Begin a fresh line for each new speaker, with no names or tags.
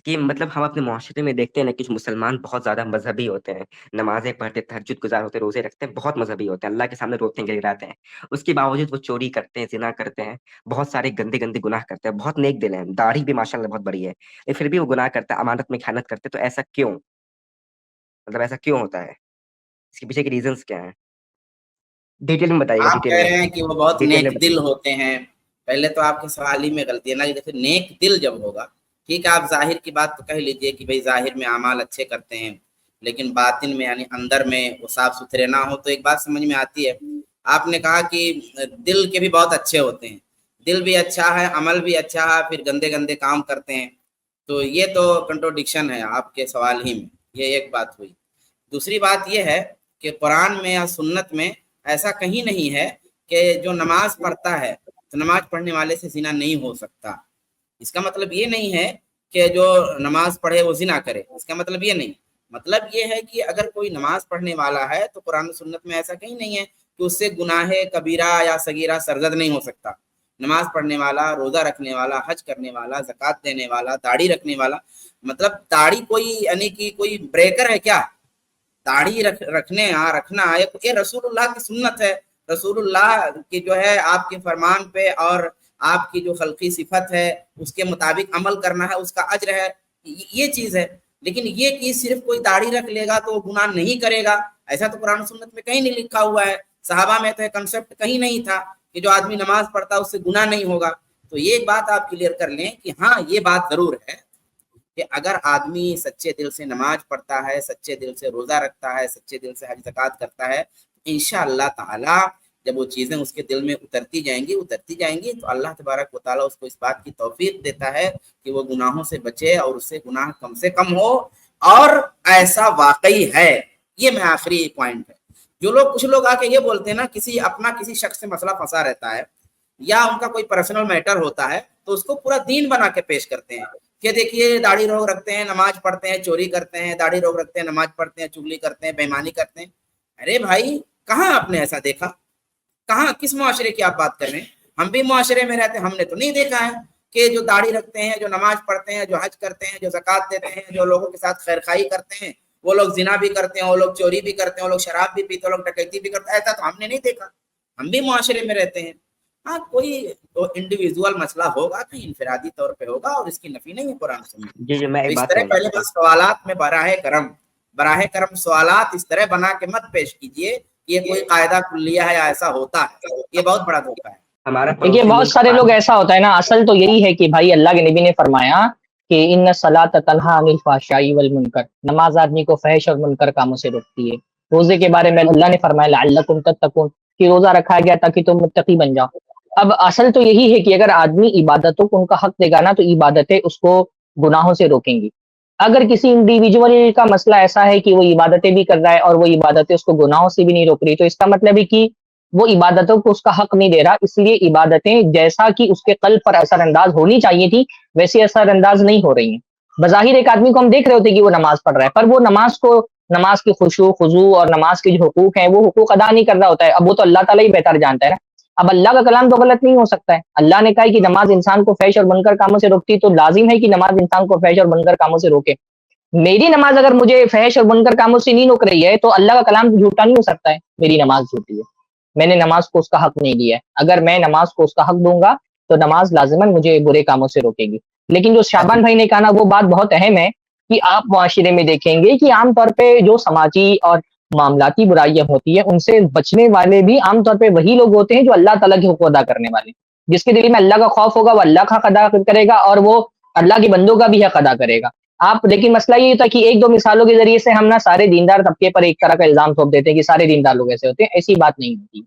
کہ مطلب ہم اپنے معاشرے میں دیکھتے ہیں نا، کچھ مسلمان بہت زیادہ مذہبی ہوتے ہیں، نمازیں پڑھتے، تہجد گزار ہوتے ہیں، روزے رکھتے ہیں، بہت مذہبی ہوتے ہیں، اللہ کے سامنے روتے ہیں گڑگڑاتے ہیں۔ اس کے باوجود وہ چوری کرتے ہیں، زنا کرتے ہیں، بہت سارے گندے گندے گناہ کرتے ہیں، بہت نیک دل ہیں، داڑھی بھی ماشاء اللہ بہت بڑی ہے، لیکن پھر بھی وہ گناہ کرتے ہیں، امانت میں خیانت کرتے ہیں۔ تو ایسا کیوں؟ مطلب ایسا کیوں ہوتا ہے؟ اس کے پیچھے کے ریزنس کیا ہیں؟ ڈیٹیل میں بتائیے گا،
آپ
ڈیٹیل
کہہ
میں،
رہے ہیں کہ وہ بہت
ڈیٹیل میں
نیک دل
بتائیے۔
ہوتے ہیں۔ پہلے تو آپ کے سوال ہی میں غلطی ہے نا، جیسے نیک دل جب ہوگا، ٹھیک ہے آپ ظاہر کی بات تو کہہ لیجئے کہ بھئی ظاہر میں اعمال اچھے کرتے ہیں، لیکن باطن میں یعنی اندر میں وہ صاف ستھرے نہ ہو تو ایک بات سمجھ میں آتی ہے۔ آپ نے کہا کہ دل کے بھی بہت اچھے ہوتے ہیں، دل بھی اچھا ہے، عمل بھی اچھا ہے، پھر گندے گندے کام کرتے ہیں، تو یہ تو کنٹروڈکشن ہے آپ کے سوال ہی میں، یہ ایک بات ہوئی۔ دوسری بات یہ ہے کہ قرآن میں یا سنت میں ایسا کہیں نہیں ہے کہ جو نماز پڑھتا ہے تو نماز پڑھنے والے سے زنا نہیں ہو سکتا۔ اس کا مطلب یہ نہیں ہے کہ جو نماز پڑھے وہ زنا کرے، اس کا مطلب یہ نہیں، مطلب یہ ہے کہ اگر کوئی نماز پڑھنے والا ہے تو قرآن و سنت میں ایسا کہیں نہیں ہے کہ اس سے گناہ کبیرہ یا صغیرہ سرزد نہیں ہو سکتا۔ نماز پڑھنے والا، روزہ رکھنے والا، حج کرنے والا، زکوٰۃ دینے والا، داڑھی رکھنے والا، مطلب داڑھی کوئی یعنی کہ کوئی بریکر ہے کیا؟ داڑھی رکھنا یہ رسول اللہ کی سنت ہے، رسول اللہ کی جو ہے آپ کے فرمان پہ اور آپ کی جو خلقی صفت ہے اس کے مطابق عمل کرنا ہے، اس کا اجر ہے، یہ چیز ہے۔ لیکن یہ کہ صرف کوئی داڑھی رکھ لے گا تو وہ گناہ نہیں کرے گا، ایسا تو قرآن و سنت میں کہیں نہیں لکھا ہوا ہے۔ صحابہ میں تو یہ کنسپٹ کہیں نہیں تھا کہ جو آدمی نماز پڑھتا اس سے گناہ نہیں ہوگا۔ تو یہ بات آپ کلیئر کر لیں کہ ہاں یہ بات ضرور ہے کہ اگر آدمی سچے دل سے نماز پڑھتا ہے، سچے دل سے روزہ رکھتا ہے، سچے دل سے حج زکوٰۃ کرتا ہے، انشاءاللہ تعالی جب وہ چیزیں اس کے دل میں اترتی جائیں گی تو اللہ تبارک و تعالیٰ اس کو اس بات کی توفیق دیتا ہے کہ وہ گناہوں سے بچے اور اس سے گناہ کم سے کم ہو، اور ایسا واقعی ہے۔ یہ میں آخری پوائنٹ ہے۔ کچھ لوگ آ کے یہ بولتے ہیں نا، کسی شخص سے مسئلہ پھنسا رہتا ہے یا ان کا کوئی پرسنل میٹر ہوتا ہے تو اس کو پورا دین بنا کے پیش کرتے ہیں کہ دیکھیے داڑھی روک رکھتے ہیں، نماز پڑھتے ہیں، چوری کرتے ہیں، داڑھی روک رکھتے ہیں، نماز پڑھتے ہیں، چغلی کرتے ہیں، بےایمانی کرتے ہیں۔ ارے بھائی کہاں آپ نے ایسا دیکھا؟ کہاں؟ کس معاشرے کی آپ بات کر رہے ہیں؟ ہم بھی معاشرے میں رہتے ہیں، ہم نے تو نہیں دیکھا ہے کہ جو داڑھی رکھتے ہیں، جو نماز پڑھتے ہیں، جو حج کرتے ہیں، جو زکوٰۃ دیتے ہیں، جو لوگوں کے ساتھ خیرخواہی کرتے ہیں، وہ لوگ زنا بھی کرتے ہیں، وہ لوگ چوری بھی کرتے ہیں، وہ لوگ شراب بھی پیتے ہیں، وہ لوگ ڈکیتی بھی کرتے ہیں۔ ایسا تو ہم نے نہیں دیکھا، ہم بھی معاشرے میں رہتے ہیں۔ ہاں کوئی انڈیویجول مسئلہ ہوگا، کہیں انفرادی طور پہ ہوگا، اور اس کی نفی نہیں ہے قرآن سنت۔
جی میں
تو
ایک
اس
بات
طرح
کہنا
پہلے
چاہتا ہوں۔
بس سوالات میں براہ کرم سوالات اس طرح بنا کے مت پیش کیجئے کہ یہ کوئی قاعدہ کلیہ ہے یا ایسا ہوتا ہے، یہ بہت بڑا دھوکہ ہے۔
ہمارا
دیکھیے
پڑوسی
بہت
ملک
سارے لوگ ایسا ہوتا ہے نا، اصل تو یہی ہے کہ بھائی اللہ کے نبی نے فرمایا کہ ان الصلاۃ تنہی عن الفحشاء والمنکر، نماز آدمی کو فحش اور منکر کاموں سے روکتی ہے۔ روزے کے بارے میں اللہ نے فرمایا لعلکم تتقون، کہ روزہ رکھا گیا تاکہ تم متقی بن جاؤ۔ اب اصل تو یہی ہے کہ اگر آدمی عبادتوں کو ان کا حق دے گا نا تو عبادتیں اس کو گناہوں سے روکیں گی۔ اگر کسی انڈیویجول کا مسئلہ ایسا ہے کہ وہ عبادتیں بھی کر رہا ہے اور وہ عبادتیں اس کو گناہوں سے بھی نہیں روک رہی، تو اس کا مطلب ہے کہ وہ عبادتوں کو اس کا حق نہیں دے رہا، اس لیے عبادتیں جیسا کہ اس کے قلب پر اثر انداز ہونی چاہیے تھی ویسے اثر انداز نہیں ہو رہی ہیں۔ بظاہر ایک آدمی کو ہم دیکھ رہے ہوتے کہ وہ نماز پڑھ رہا ہے، پر وہ نماز کی خشوع خضوع اور نماز کے جو حقوق ہیں وہ حقوق ادا نہیں کر رہا ہوتا ہے۔ اب وہ تو اللہ تعالیٰ ہی بہتر جانتا ہے نا۔ اب اللہ کا کلام تو غلط نہیں ہو سکتا ہے، اللہ نے کہا ہے کہ نماز انسان کو فحش اور منکر کاموں سے روکتی، تو لازم ہے کہ نماز انسان کو فحش اور منکر کاموں سے روکے۔ میری نماز اگر مجھے فحش اور منکر کاموں سے نہیں روک رہی ہے تو اللہ کا کلام تو جھوٹا نہیں ہو سکتا ہے، میری نماز جھوٹی ہے، میں نے نماز کو اس کا حق نہیں دیا ہے۔ اگر میں نماز کو اس کا حق دوں گا تو نماز لازماً مجھے برے کاموں سے روکے گی۔ لیکن جو شعبان بھائی نے کہا نا وہ بات بہت اہم ہے کہ آپ معاشرے میں دیکھیں گے کہ عام طور پہ جو سماجی اور معاملاتی برائیاں ہوتی ہیں ان سے بچنے والے بھی عام طور پہ وہی لوگ ہوتے ہیں جو اللہ تعالیٰ کے حقوق ادا کرنے والے، جس کے دل میں اللہ کا خوف ہوگا وہ اللہ کا حق ادا کرے گا اور وہ اللہ کے بندوں کا بھی حق ادا کرے گا۔ لیکن مسئلہ یہ ہوتا ہے کہ ایک دو مثالوں کے ذریعے سے ہم نا سارے دیندار طبقے پر ایک طرح کا الزام تھوپ دیتے ہیں کہ سارے دیندار لوگ ایسے ہوتے ہیں، ایسی بات نہیں ہوتی۔